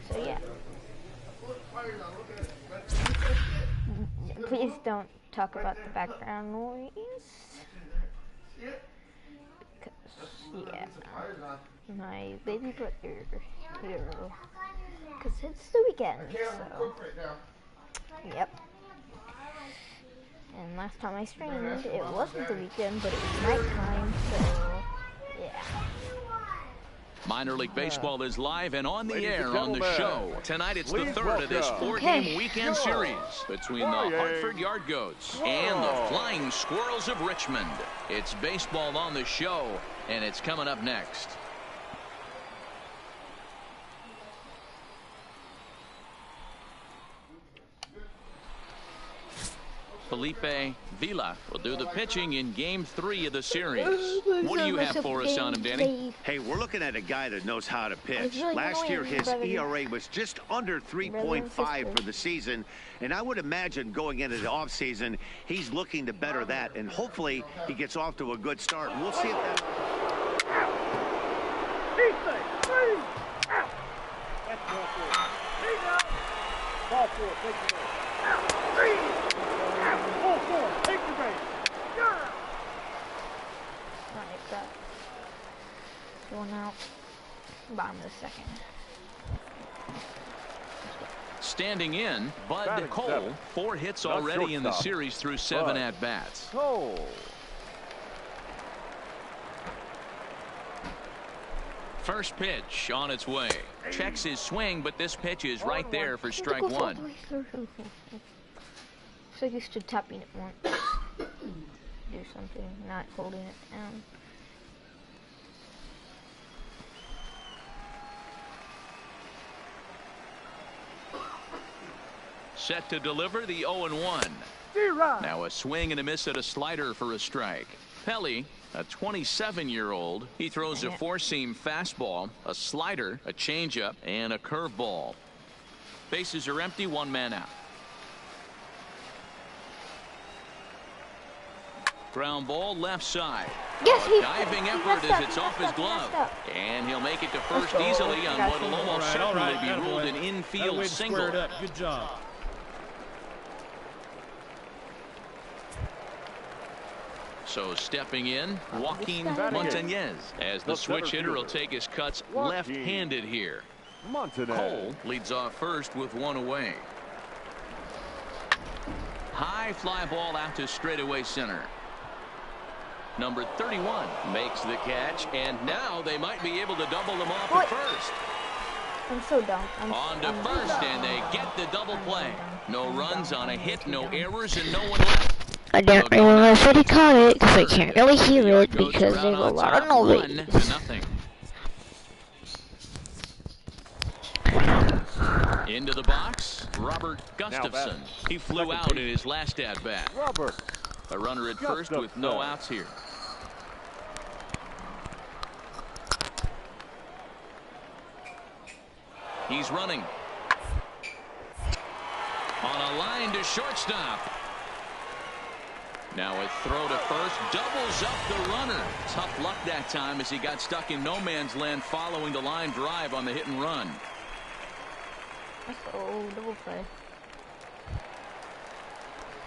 So yeah. Please don't talk about the background noise. Because, yeah, my baby brother here. Because it's the weekend, so, yep. And last time I streamed, it wasn't the weekend, but it was nighttime, so, yeah. Minor League Baseball is live and on the air on the show. Tonight it's the third of this four-game weekend series between the Hartford Yard Goats and the Flying Squirrels of Richmond. It's baseball on the show, and it's coming up next. Felipe Vila will do the pitching in Game 3 of the series. What do you have for us on him, Danny? Hey, we're looking at a guy that knows how to pitch. Last year, his ERA was just under 3.5 for the season, and I would imagine going into the offseason, he's looking to better that, and hopefully he gets off to a good start. We'll see if that... Going out, bottom of the second. Standing in, Bud Cole. 4 hits already in the series through 7 at-bats. First pitch on its way. Checks his swing, but this pitch is right there for strike 1. So used to tapping it once. Do something, not holding it down. Set to deliver the 0-1. Now a swing and a miss at a slider for a strike. Pelly, a 27-year-old, he throws a four-seam fastball, a slider, a changeup, and a curveball. Bases are empty, 1 man out. Ground ball left side. Yes, diving effort as it's off his glove. And he'll make it to first easily on what will almost certainly be ruled an infield single. Good job. So stepping in, Joaquin Montañez, as the switch hitter will take his cuts left-handed here. Cole leads off first with 1 away. High fly ball out to straightaway center. Number 31 makes the catch, and now they might be able to double them off at first. I'm so dumb. On to first, and they get the double play. No runs on a hit, no errors, and no one left. I don't know if he caught it because I can't really hear it because there's a lot of noise. Into the box, Robert Gustafson. He flew out in his last at-bat. A runner at first with no outs here. He's running. On a line to shortstop. Now a throw to first, doubles up the runner. Tough luck that time as he got stuck in no man's land following the line drive on the hit and run. Oh, double play.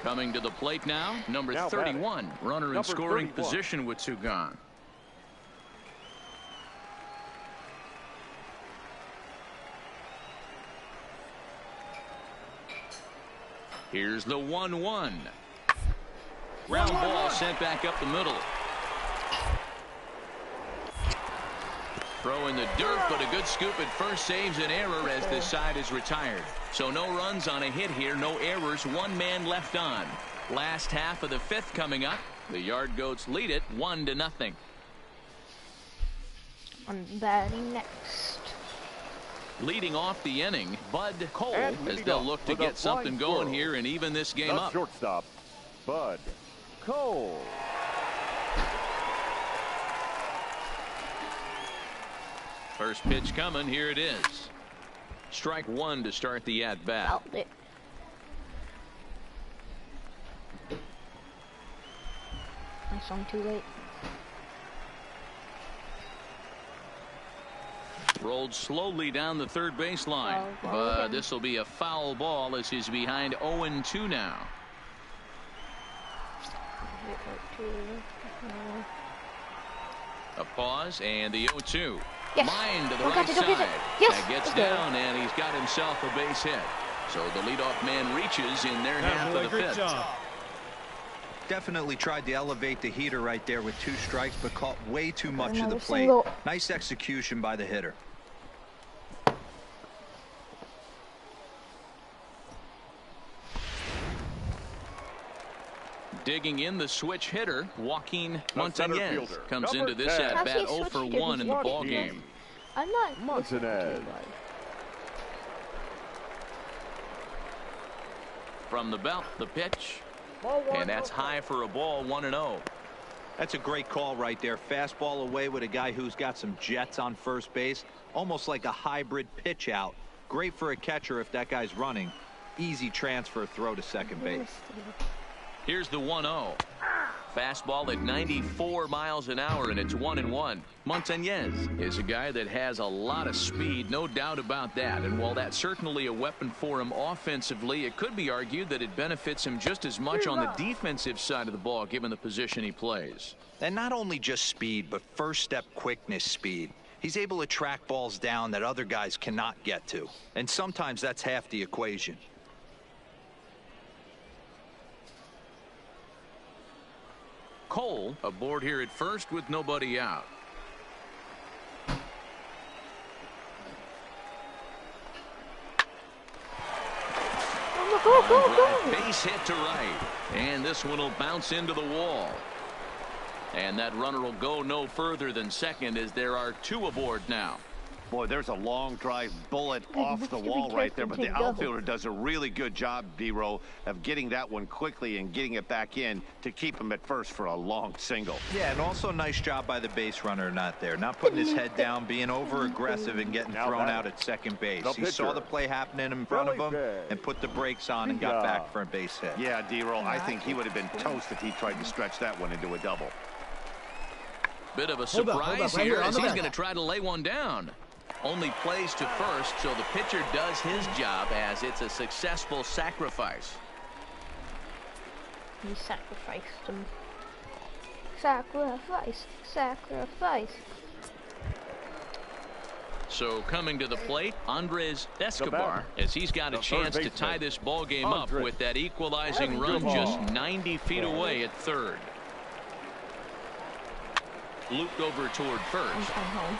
Coming to the plate now, number 31, runner in scoring position with 2 gone. Here's the 1-1. Ground ball sent back up the middle. Throw in the dirt, but a good scoop at first saves an error as this side is retired. So no runs on a hit here, no errors, 1 man left on. Last half of the 5th coming up. The Yard Goats lead it 1-0. I'm batting next. Leading off the inning, Bud Cole, as they'll look to get something going here and even this game up. Shortstop, Bud Cole. First pitch coming, here it is. Strike 1 to start the at-bat. I saw him too late. Rolled slowly down the third baseline. But this will be a foul ball as he's behind 0-2 now. A pause and the 0-2. Yes. Line to the Don't right catch it, don't catch side. it. Yes. That gets Okay. down and he's got himself a base hit. So the leadoff man reaches in their half of the fifth. Definitely tried to elevate the heater right there with 2 strikes, but caught way too much of the Another plate. single. Nice execution by the hitter. Digging in the switch hitter, Joaquin The center Montanez fielder, comes number into this 10. at bat How's he 0 for switched it? 1 in the He's ball walking. game. I'm not listening to Montanez. you guys. From the belt, the pitch, and that's high for a ball, 1-0. That's a great call right there. Fastball away with a guy who's got some jets on first base. Almost like a hybrid pitch out. Great for a catcher if that guy's running. Easy transfer throw to second base. Here's the 1-0. Fastball at 94 miles an hour, and it's 1-1. Montanez is a guy that has a lot of speed, no doubt about that. And while that's certainly a weapon for him offensively, it could be argued that it benefits him just as much on the defensive side of the ball, given the position he plays. And not only just speed, but first step quickness speed. He's able to track balls down that other guys cannot get to. And sometimes that's half the equation. Cole aboard here at first with nobody out. Go. Base hit to right, and this one will bounce into the wall. And that runner will go no further than second as there are 2 aboard now. Boy, there's a long drive bullet off the wall right there, but the outfielder does a really good job, D-Row, of getting that one quickly and getting it back in to keep him at first for a long single. Yeah, and also nice job by the base runner not there. Not putting his head down, being over aggressive and getting thrown out at second base. He saw the play happening in front of him and put the brakes on and got back for a base hit. Yeah, D-Row, I think he would have been toast if he tried to stretch that one into a double. Bit of a surprise here as he's going to try to lay one down. Only plays to first, so the pitcher does his job as it's a successful sacrifice. He sacrificed him. Sacrifice. So coming to the plate, Andres Escobar, as he's got a chance to tie this ball game up with that equalizing run just 90 feet away at third. Looped over toward first. I'm home.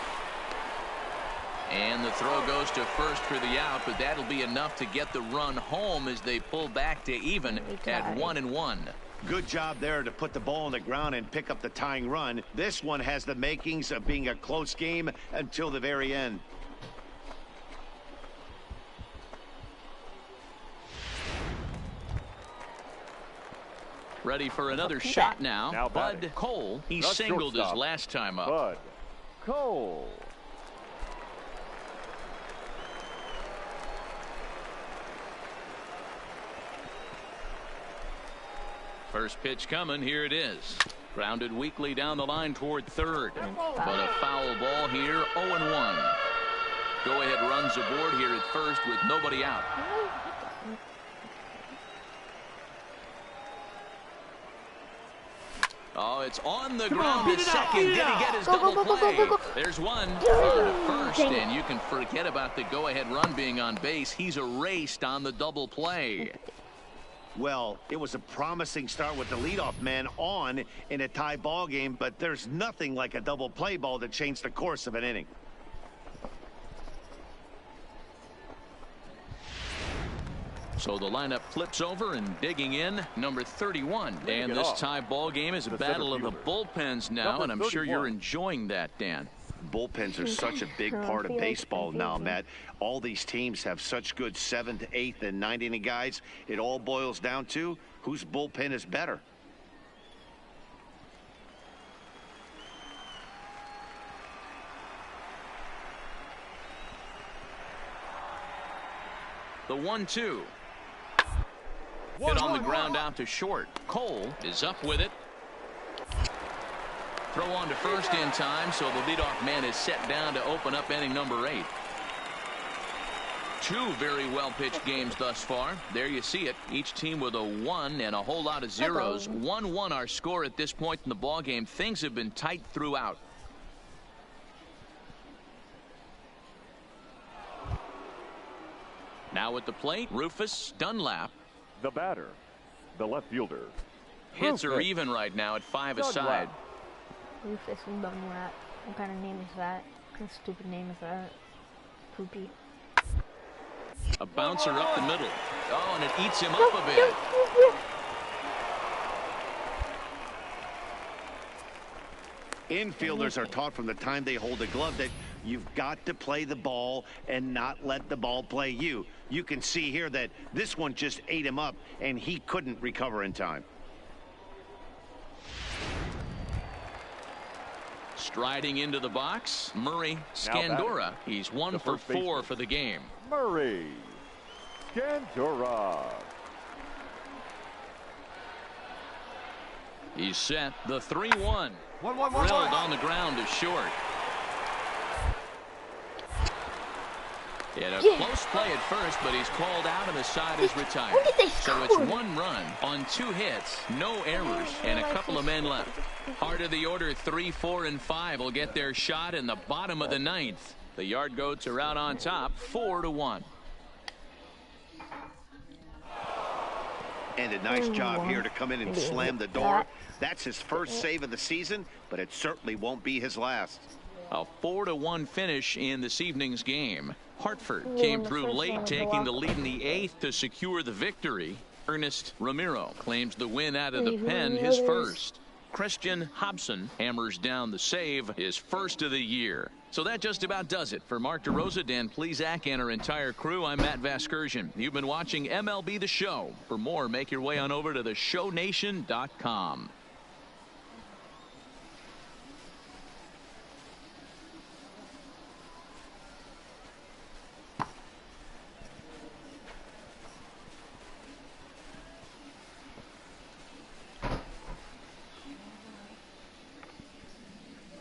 And the throw goes to first for the out, but that'll be enough to get the run home as they pull back to even at 1-1. Good job there to put the ball on the ground and pick up the tying run. This one has the makings of being a close game until the very end. Ready for another shot now. Bud Cole, he singled his last time up. Bud Cole. First pitch coming. Here it is. Grounded weakly down the line toward third. But a foul ball here. 0-1. Go ahead runs aboard here at first with nobody out. Oh, it's on the ground to second. Did he get his double play? There's one. To first, and you can forget about the go-ahead run being on base. He's erased on the double play. Well, it was a promising start with the leadoff man on in a tie ball game, but there's nothing like a double play ball that changed the course of an inning. So the lineup flips over and digging in, number 31. And this tie ball game is a battle of the bullpens now, and I'm sure you're enjoying that, Dan. Bullpens are such a big part of baseball now, Matt. All these teams have such good 7th, 8th, and 9th inning guys. It all boils down to whose bullpen is better. The 1-2. Hit on the ground out to short. Cole is up with it. Throw on to first in time, so the leadoff man is set down to open up inning number 8. Two very well-pitched games thus far. There you see it. Each team with a 1 and a whole lot of zeros. 1-1 our score at this point in the ball game. Things have been tight throughout. Now at the plate, Rufus Dunlap. The batter, the left fielder. Hits are even right now at 5 aside. Rufus Dunlap. What kind of name is that? What kind of stupid name is that? Poopy. A bouncer up the middle. Oh, and it eats him up a bit. Infielders are taught from the time they hold a glove that you've got to play the ball and not let the ball play you. You can see here that this one just ate him up, and he couldn't recover in time. Striding into the box, Murray Scandura. He's 1 for 4 for the game. Murray Scandura. He's set. The 3-1. Drilled on the ground to short. In a close play at first, but he's called out and the side is retired. So it's 1 run on 2 hits, no errors, and a couple of men left. Heart of the order, 3, 4, and 5 will get their shot in the bottom of the 9th. The Yard Goats are out on top, 4-1. And a nice job here to come in and slam the door. That's his first save of the season, but it certainly won't be his last. A 4-1 finish in this evening's game. Hartford came through late, taking the lead in the 8th to secure the victory. Ernest Ramiro claims the win out of the pen, his first. Christian Hobson hammers down the save, his first of the year. So that just about does it. For Mark DeRosa, Dan Plesac, and our entire crew, I'm Matt Vasgersian. You've been watching MLB The Show. For more, make your way on over to theshownation.com.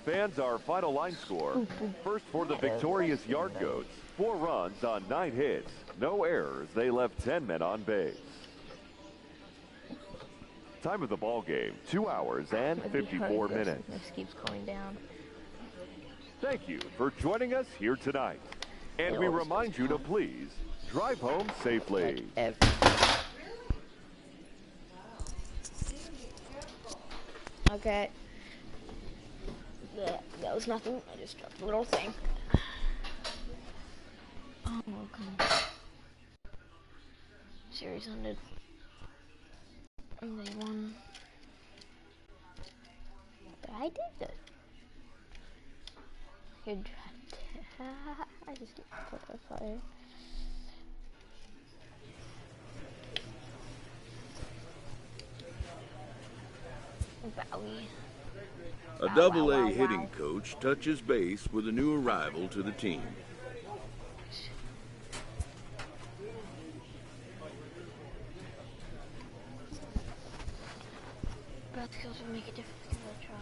Fans, our final line score. First for the victorious Yard Goats. 4 runs on 9 hits. No errors. They left 10 men on base. Time of the ball game, 2 hours and 54 minutes. This keeps going down. Thank you for joining us here tonight. And we remind you to please drive home safely. Okay. That was nothing. I just dropped a little thing. Oh, okay. Series ended. And they won. But I did it. Good job. I just get put on fire. Bowie. A double-A hitting coach touches base with a new arrival to the team. Breath skills would make a difference because I try.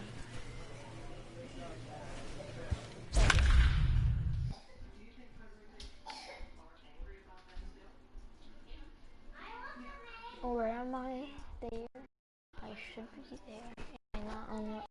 Where am I? There. I should be there. Am I not on the...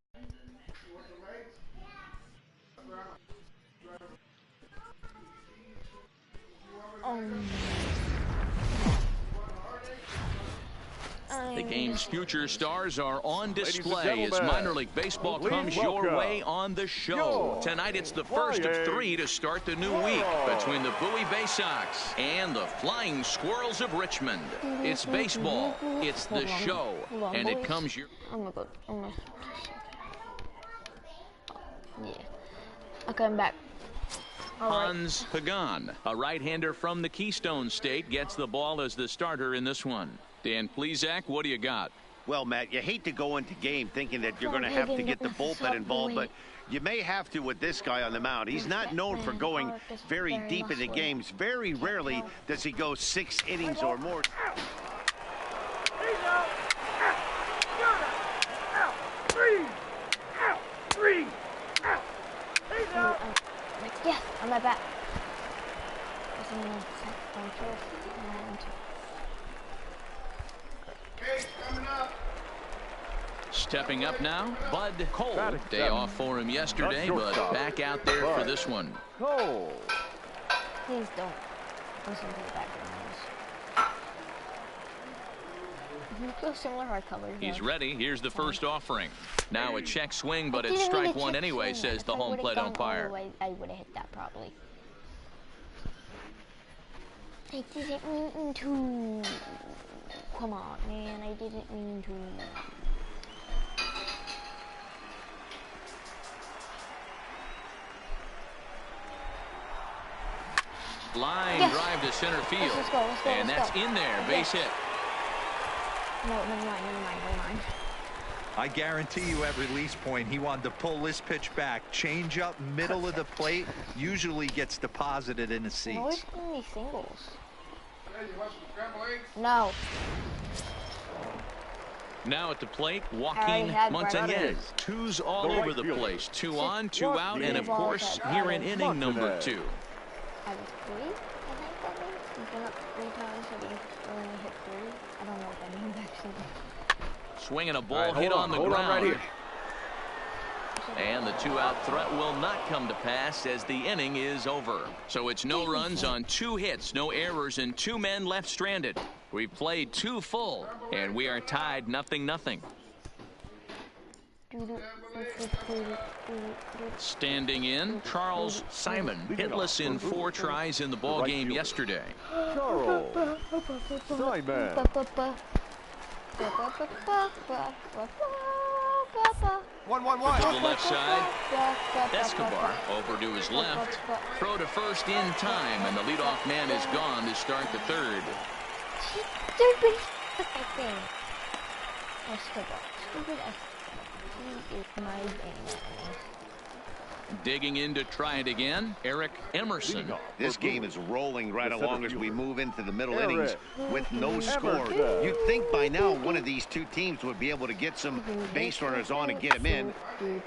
The game's future stars are on display as minor league baseball comes your way on the show. Tonight it's the first of 3 to start the new week between the Bowie Bay Sox and the Flying Squirrels of Richmond. It's baseball, it's the show, and it comes your... Yeah. Okay, I'm back. Hans Pagan, a right-hander from the Keystone State, gets the ball as the starter in this one. Dan Plesac, what do you got? Well, Matt, you hate to go into game thinking that you're going to have to get the bullpen involved, but you may have to with this guy on the mound. He's not known for going very deep into games. Very rarely does he go 6 innings or more. Yes, on my back. Stepping up now, Bud Cole. Day off for him yesterday, but back out there for this one. Cole. Please don't listen to the background noise. Feel similar hard colors. He's ready. Here's the first offering. Now a check swing, but it's strike one anyway, says the home plate umpire. I would have hit that probably. I didn't mean to. Come on, man. I didn't mean to. Line drive to center field. Let's go, and that's in there. Base hit. No, never mind. I guarantee you at release point, he wanted to pull this pitch back. Change up middle of the plate. Usually gets deposited in the seats. Always giving me singles. No. Now at the plate, Joaquin Montañez. Twos all over the place. 2 on, 2 out, and of course, here in inning number 2. I was 3, I think that means. He's been up 3 times, so he only hit 3. I don't know what that means, actually. Swinging a ball hit on the ground. Right here. And the 2-out threat will not come to pass as the inning is over. So it's no runs on 2 hits, no errors, and 2 men left stranded. We've played 2 full, and we are tied 0-0. Standing in, Charles Simon, hitless in 4 tries in the ball game yesterday. Charles Simon. 1-1-1. To the left side, Escobar over to his left. Throw to first in time, and the leadoff man is gone to start the 3rd. Stupid thing. Escobar. Stupid Escobar. He is my game. Digging in to try it again, Eric Emerson. This game is rolling right along as we move into the middle innings with no score. You'd think by now one of these 2 teams would be able to get some base runners on and get them in.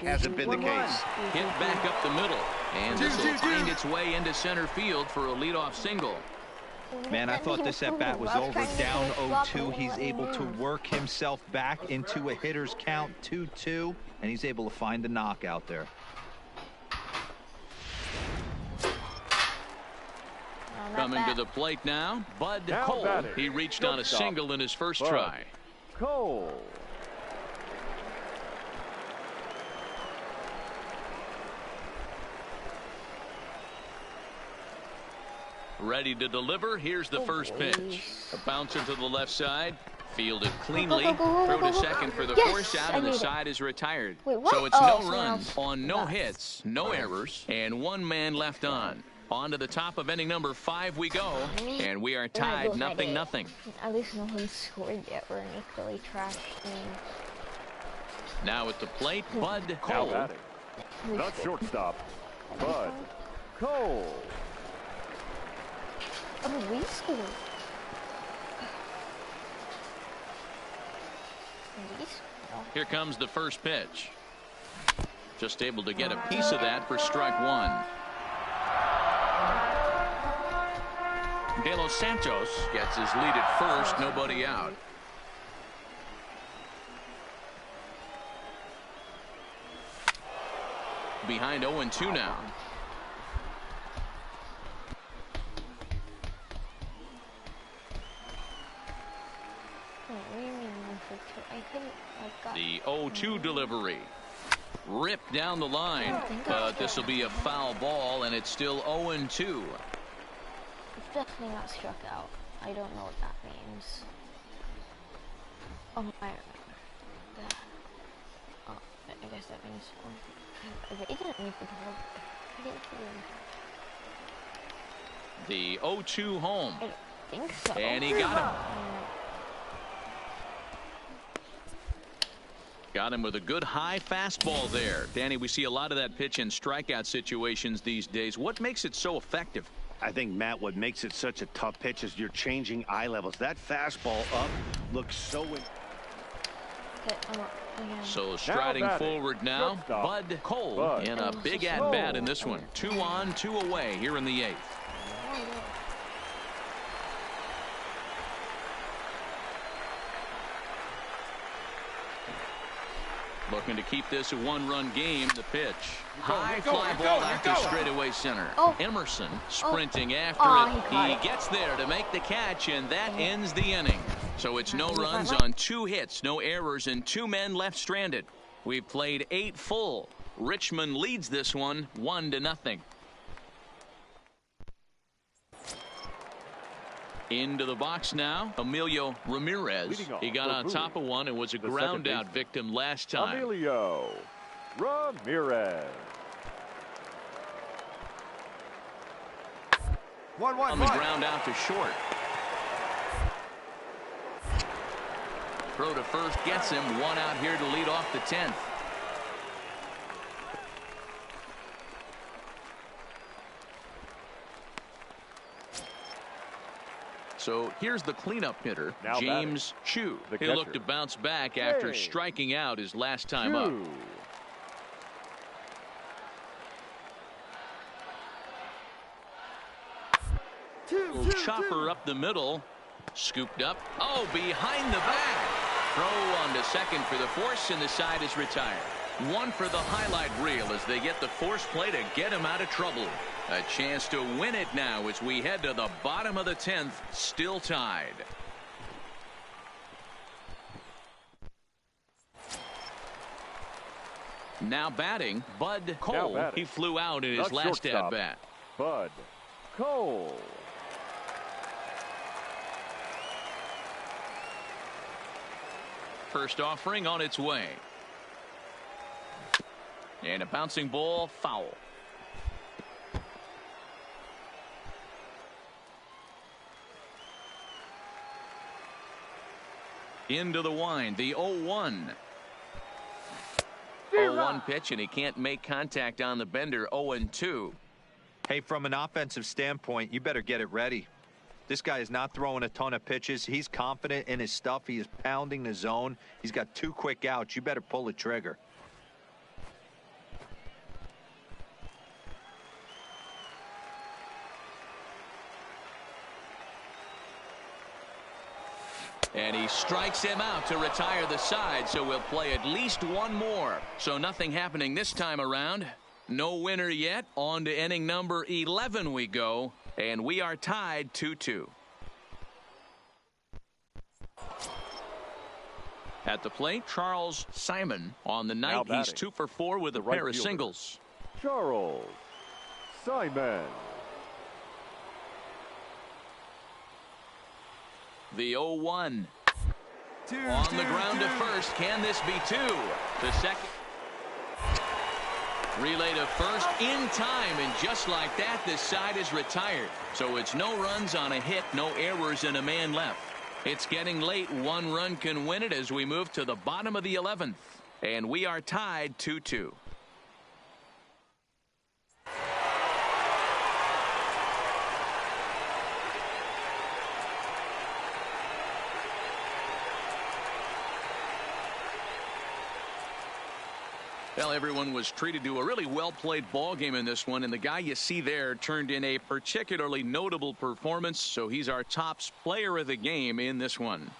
Hasn't been the case. Hit back up the middle, and this will find its way into center field for a leadoff single. Man, I thought this at-bat was over. Down 0-2. He's able to work himself back into a hitter's count, 2-2, and he's able to find the knockout there. Coming to the plate now, Bud Cole. He reached on a single in his first try. Cole. Ready to deliver. Here's the first pitch. A bouncer to the left side. Fielded cleanly. Throw to second for the force out, and the side is retired. So it's no runs on no hits, no errors, and 1 man left on. On to the top of inning number 5 we go, and we are tied 0-0. At least no one scored yet. We're in a really trash game. Now at the plate, Bud Cole. Not shortstop, Bud Cole. Oh, we scored. Here comes the first pitch. Just able to get a piece of that for strike 1. De Los Santos gets his lead at first, nobody out. Behind 0-2 now. The 0-2 delivery. Ripped down the line, but this will be a foul ball, and it's still 0-2. It's definitely not struck out. I don't know what that means. Oh, I remember that. Oh, I guess that means. It didn't mean for the 0-2 home. I don't think so. And he got him. Got him with a good high fastball there. Danny, we see a lot of that pitch in strikeout situations these days. What makes it so effective? I think, Matt, what makes it such a tough pitch is you're changing eye levels. That fastball up looks so... Okay, I'm up. So striding forward now, Bud Cole in a big at-bat in this one. 2 on, 2 away here in the 8th. Looking to keep this a 1-run game. The pitch. High fly ball out to straightaway center. Emerson sprinting after it. He gets there to make the catch, and that ends the inning. So it's no runs on 2 hits, no errors, and 2 men left stranded. We've played 8 full. Richmond leads this one 1-0. Into the box now, Emilio Ramirez. He got on top of one and was a ground out victim last time. Emilio Ramirez. 1-1 on the ground out to short. Throw to first gets him. 1 out here to lead off the 10th. So here's the cleanup hitter, now James Chu. He looked to bounce back after striking out his last time up. Chopper up the middle. Scooped up. Oh, behind the back. Throw on to second for the force, and the side is retired. 1 for the highlight reel as they get the force play to get him out of trouble. A chance to win it now as we head to the bottom of the 10th, still tied. Now batting, Bud Cole. He flew out in his last at-bat. Bud Cole. First offering on its way. And a bouncing ball, foul. Into the wind, the 0-1. 0-1 pitch, and he can't make contact on the bender. 0-2. Hey, from an offensive standpoint, you better get it ready. This guy is not throwing a ton of pitches. He's confident in his stuff. He is pounding the zone. He's got 2 quick outs. You better pull the trigger. And he strikes him out to retire the side, so we'll play at least 1 more. So nothing happening this time around. No winner yet. On to inning number 11 we go, and we are tied 2-2. At the plate, Charles Simon. On the night, he's 2 for 4 with a pair of singles. Charles Simon. The 0-1. On the ground to first. Can this be 2? The second. Relay to first in time, and just like that, this side is retired. So it's no runs on a hit, no errors, and a man left. It's getting late. 1 run can win it as we move to the bottom of the 11th. And we are tied 2-2. Well, everyone was treated to a really well-played ball game in this one, and the guy you see there turned in a particularly notable performance, so he's our top player of the game in this one.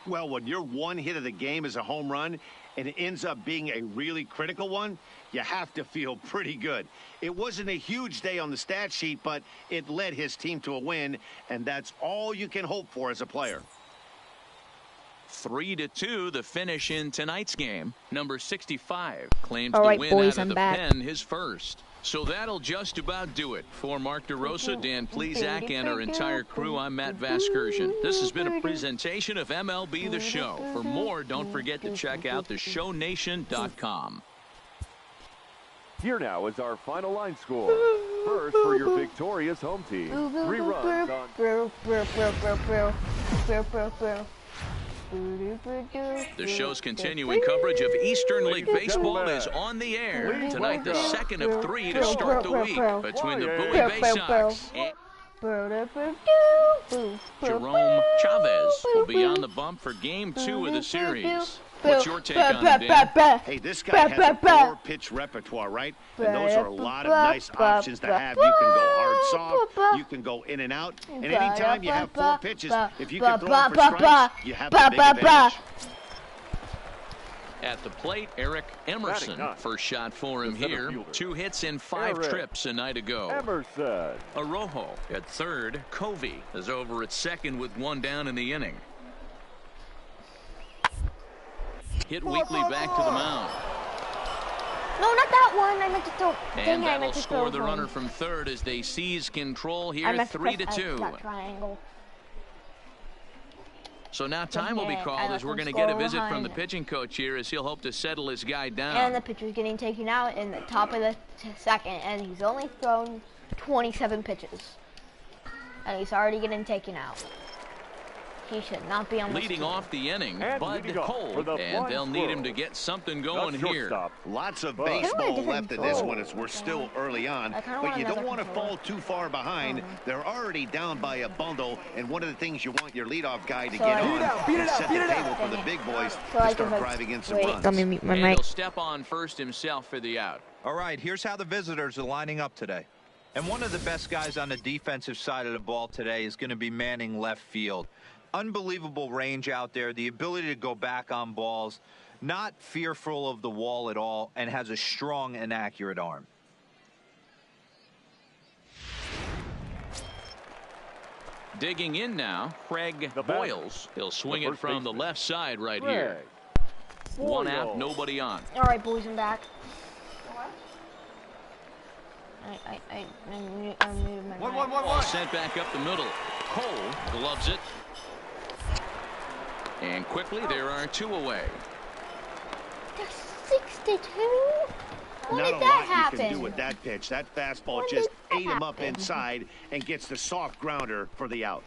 Well, when your 1 hit of the game is a home run and it ends up being a really critical one, you have to feel pretty good. It wasn't a huge day on the stat sheet, but it led his team to a win, and that's all you can hope for as a player. 3-2 the finish in tonight's game. Number 65 claims the win out of the pen, his first. So that'll just about do it. For Mark DeRosa, Dan Plesac, and our entire crew, I'm Matt Vasgersian. This has been a presentation of MLB The Show. For more, don't forget to check out theshownation.com. Here now is our final line score. First for your victorious home team. 3 runs on... The show's continuing coverage of Eastern League Baseball is on the air. Tonight, the second of 3 to start the week between the Bowie Bay Sox and Jerome Chavez will be on the bump for Game 2 of the series. What's your take on him, Dan? Hey, this guy has a 4-pitch repertoire, right? And those are a lot of nice options to have. You can go hard, soft. You can go in and out. And anytime you have 4 pitches, if you can throw them for strikes, you have a big advantage. At the plate, Eric Emerson. First shot for him here. 2 hits in 5 trips a night ago. Emerson. Arojo at third. Covey is over at second with 1 down in the inning. Hit weekly back to the mound. No, not that one. I meant to throw. And that'll score the runner from third as they seize control here, 3-2. Triangle. So now time will be called as we're going to get a visit from the pitching coach here as he'll hope to settle his guy down. And the pitcher's getting taken out in the top of the second, and he's only thrown 27 pitches. And he's already getting taken out. He should not be on the leading off the inning, and Bud Cole, and they'll need him to get something going here. Lots of baseball left in this one as we're still early on, but you don't want to fall too far behind. They're already down by a bundle, and one of the things you want your leadoff guy to get on is set the table for the big boys to start driving in some runs. Let me mute my And mic. he'll step on first himself for the out. All right, here's how the visitors are lining up today. And one of the best guys on the defensive side of the ball today is going to be manning left field. Unbelievable range out there, the ability to go back on balls, not fearful of the wall at all, and has a strong and accurate arm. Digging in now, Craig Boyles. He'll swing it from the left side right here. 1 out, nobody on. All right, boys, I'm back. I muted my mic. Ball sent back up the middle. Cole gloves it. And quickly, there are 2 away. There's 62? When Not did a that lot happen? you can do with that pitch. That fastball When just did that ate him up happen? inside and gets the soft grounder for the out.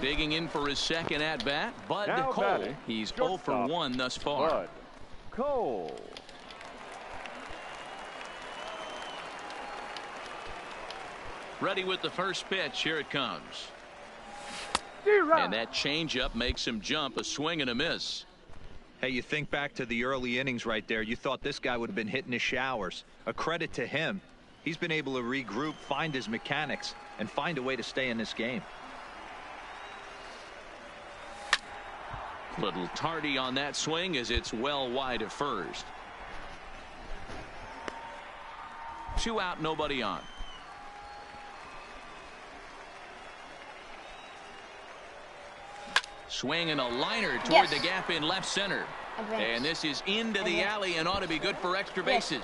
Digging in for his second at-bat, Bud Now Cole. batting, He's 0 for 1 thus far. Bud Cole. Ready with the first pitch. Here it comes. And that changeup makes him jump. A swing and a miss. Hey, you think back to the early innings right there. You thought this guy would have been hitting his showers. A credit to him. He's been able to regroup, find his mechanics, and find a way to stay in this game. Little tardy on that swing as it's well wide of first. 2 out, nobody on. Swing and a liner toward the gap in left center. Advance. And this is into the alley and ought to be good for extra bases.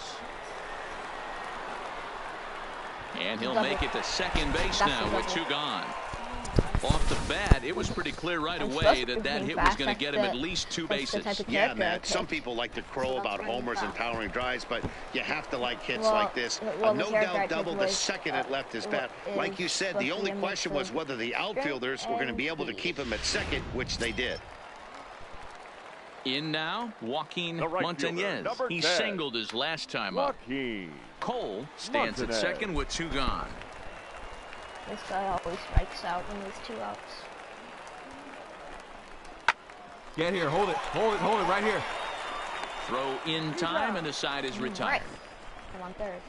And he'll make it to second base now with 2 gone. Off the bat, it was pretty clear right away that that hit was going to get him at least 2 bases. Yeah, Matt, some people like to crow about homers and towering drives, but you have to like hits like this. A no-doubt double the second it left his bat. Like you said, the only question was whether the outfielders were going to be able to keep him at second, which they did. In now, Joaquin Montañez. He 10. singled his last time up. Cole stands at second with 2 gone. This guy always strikes out when there's 2 outs. Get here, hold it right here. Throw in time and the side is retired. Right. I'm on third.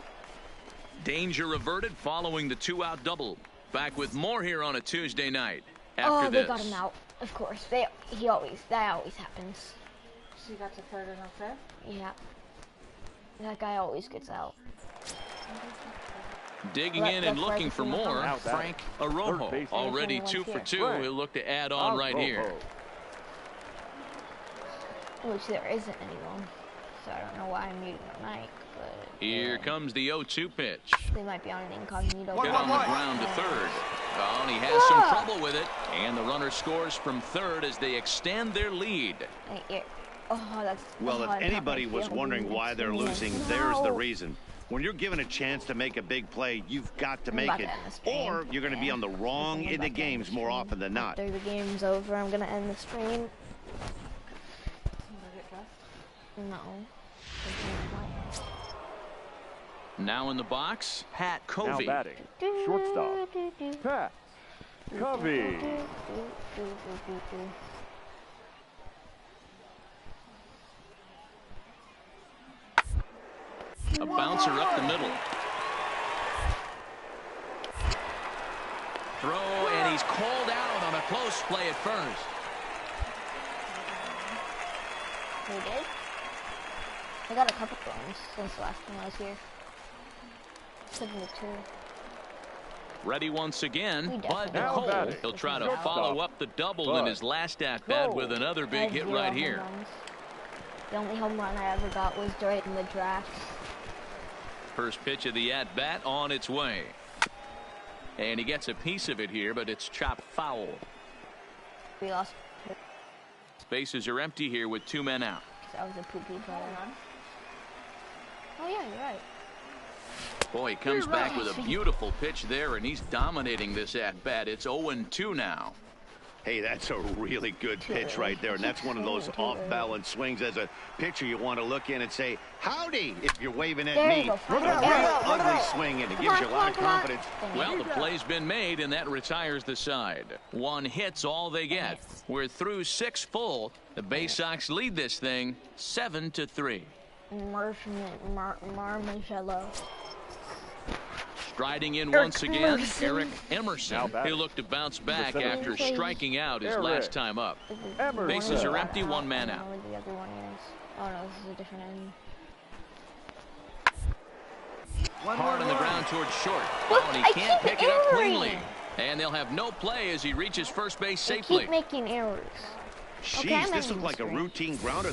Danger averted following the 2-out double. Back with more here on a Tuesday night. After this. They got him out. Of course. That always happens. So you got to third and a fifth? Yeah. That guy always gets out. Digging in and looking for more, Frank Arojo. Already 2 for 2. He'll look to add on right here. Which there isn't anyone. So I don't know why I'm muting my mic, but... Here comes the 0-2 pitch. They might be on an incognito. Get on the ground to third. Oh, and he has some trouble with it. And the runner scores from third as they extend their lead. Well, if anybody was wondering why they're losing, there's the reason. When you're given a chance to make a big play, you've got to make it, or you're going to be on the wrong end of games more often than not. After the game's over, I'm going to end the stream. No. Now in the box, Pat Covey. Now batting, shortstop, Pat Covey. A bouncer up the middle. Throw, and he's called out on a close play at first. We did? I got a couple runs since the last time I was here. 72. Ready once again, Bud Cole. He'll try to follow up the double in his last at-bat with another big hit right here. The only home run I ever got was during the draft. First pitch of the at-bat on its way. And he gets a piece of it here, but it's chopped foul. We lost. Bases are empty here with 2 men out. That was a poopy play. Oh yeah, you're right. Boy, he comes back with a beautiful pitch there, and he's dominating this at-bat. It's 0-2 now. Hey, that's a really good pitch right there, and that's one of those off-balance swings. As a pitcher, you want to look in and say, howdy, if you're waving at me. A real ugly swing, and it gives you a lot of confidence. Well, the play's been made, and that retires the side. 1 hit's all they get. We're through 6 full. The Bay Sox lead this thing 7-3. Marcello. Striding in once again, Eric Emerson. He'll look to bounce back after striking out his last time up. Bases are empty, 1 man out. The other one is. Oh no, this is a different end. Hard on the ground towards short. Oh, and he can't pick it up cleanly. And they'll have no play as he reaches first base safely. Keep making errors. Jeez, this looked like a routine grounder.